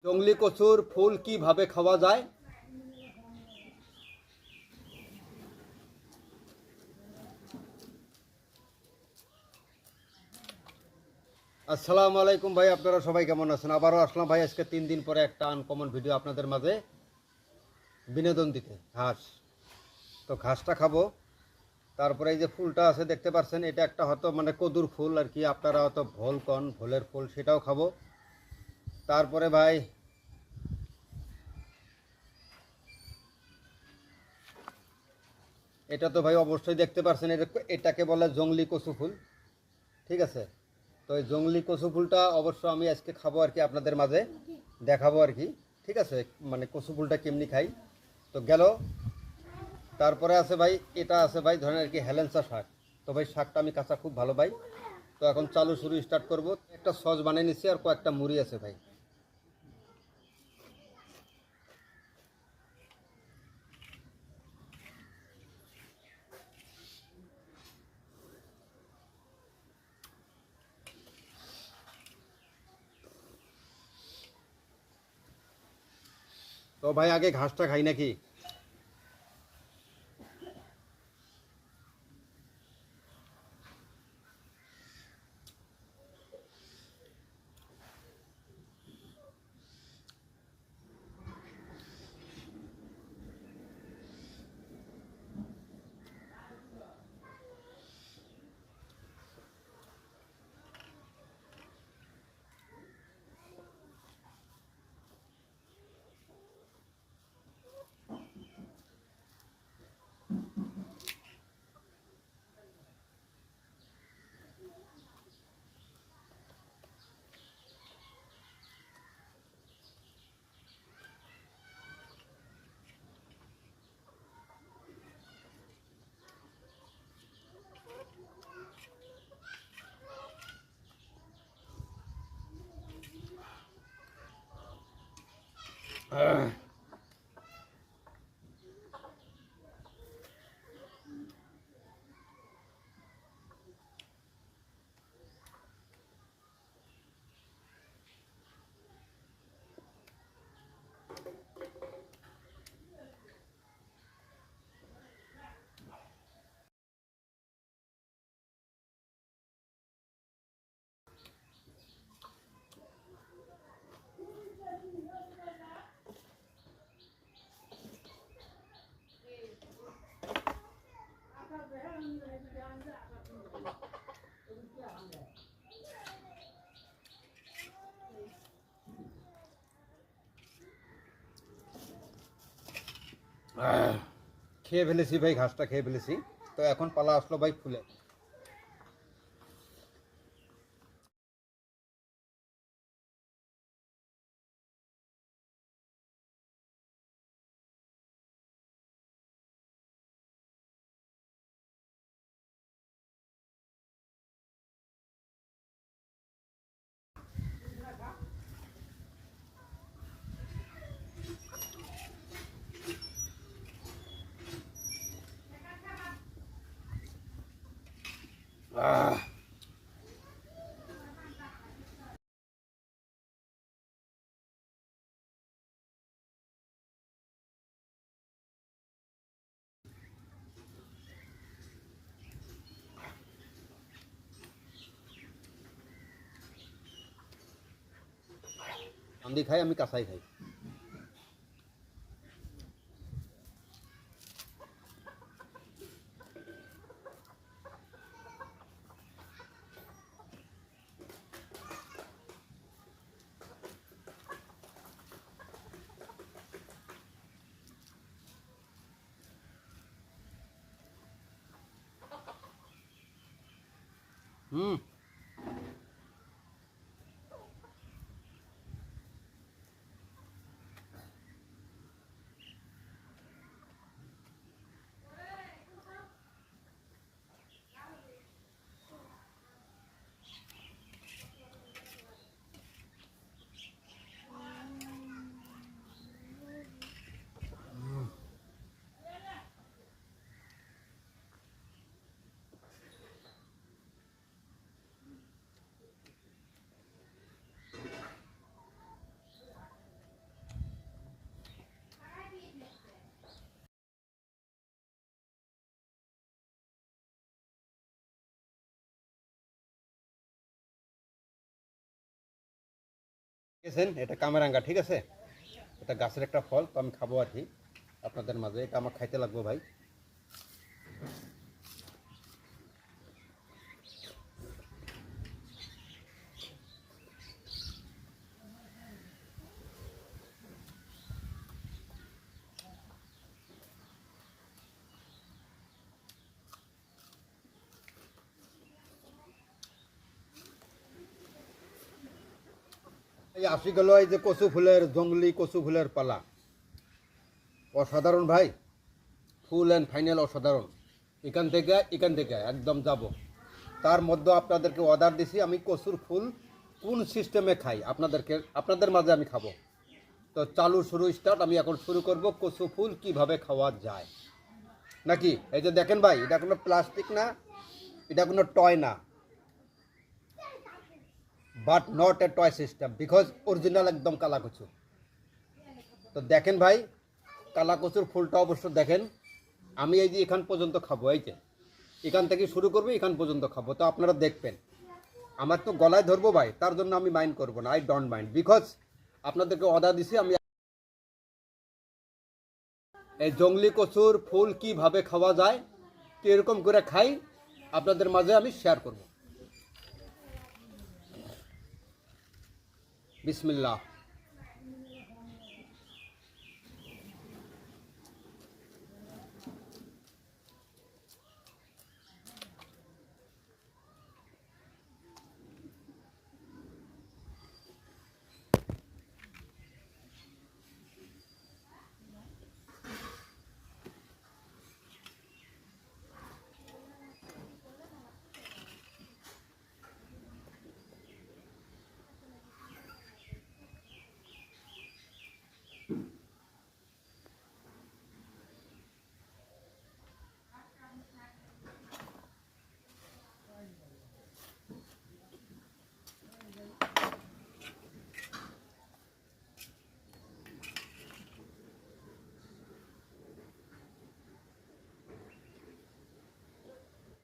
জংলি কচুর ফুল কিভাবে খাওয়া যায়? আসসালামু আলাইকুম ভাই, আপনারা সবাই কেমন আছেন? আবারও আসলাম ভাই আজকে 3 দিন পরে একটা আনকমন ভিডিও আপনাদের মাঝে বিনোদন দিতে। তো ঘাসটা খাবো, তারপরে এই যে ফুলটা আছে দেখতে পাচ্ছেন, এটা একটা হয়তো মানে কদুর ফুল আর কি, আপনারা হয়তো ভোল কন, ভোলের ফুল, সেটাও খাবো। তারপরে ভাই এটা তো ভাই অবশ্যই দেখতে পাচ্ছেন, এটাকে বলে জংলি কচু ফুল, ঠিক আছে? তো এই জংলি কচু ফুলটা অবশ্য আমি আজকে খাবো আর কি, আপনাদের মাঝে দেখাবো আর কি, ঠিক আছে? মানে কচু ফুলটা কেমনি খাই তো গেল। তারপরে আছে ভাই, এটা আছে ভাই ধরেন আর কি হেলেঞ্চা শাক। তো ভাই শাকটা আমি কাঁচা খুব ভালো পাই। তো এখন চালু শুরু স্টার্ট করব। একটা সস বানিয়ে নিচ্ছি আর কয়েকটা মুড়ি আছে ভাই। তো ভাই আগে ঘাসটা খাই নাকি? খেয়ে ফেলেছি ভাই, ঘাসটা খেয়ে ফেলেছি। তো এখন পালা আসলো ভাই ফুলে। আমি খাই, আমি কাঁচাই খাই। হুম। দেখেছেন এটা কামেরাঙ্গা, ঠিক আছে, এটা গাছের একটা ফল, তো আমি খাবো আর কি আপনাদের মাঝে। এটা আমার খাইতে লাগবো ভাই। এই আসি গেল এই যে কচু ফুলের, জঙ্গলি কচু ফুলের পালা, অসাধারণ ভাই, ফুল অ্যান্ড ফাইনাল অসাধারণ। এখান থেকে একদম যাব। তার মধ্যে আপনাদেরকে অর্ডার দিছি আমি কচুর ফুল কোন সিস্টেমে খাই, আপনাদের মাঝে আমি খাবো। তো চালু শুরু স্টার্ট, আমি এখন শুরু করব কচু ফুল কীভাবে খাওয়া যায় নাকি। এই যে দেখেন ভাই, এটা কোনো প্লাস্টিক না, এটা কোনো টয় না, but not a toy system, because original একদম কালা কচু। তো দেখেন ভাই, কালা কচুর ফুলটা অবশ্য দেখেন। আমি এই যে এখান পর্যন্ত খাবো, এই যে এখান থেকে শুরু করবো, এখান পর্যন্ত খাবো। তো আপনারা দেখবেন, আমার তো গলায় ধরবো ভাই, তার জন্য আমি মাইন্ড করবো না, আই ডোন্ট মাইন্ড, বিকজ আপনাদেরকে অর্ডার দিছি আমি। এই জংলি কচুর ফুল কিভাবে খাওয়া যায়, কীরকম করে খাই, আপনাদের মাঝে আমি শেয়ার করব। বিসমিল্লাহ।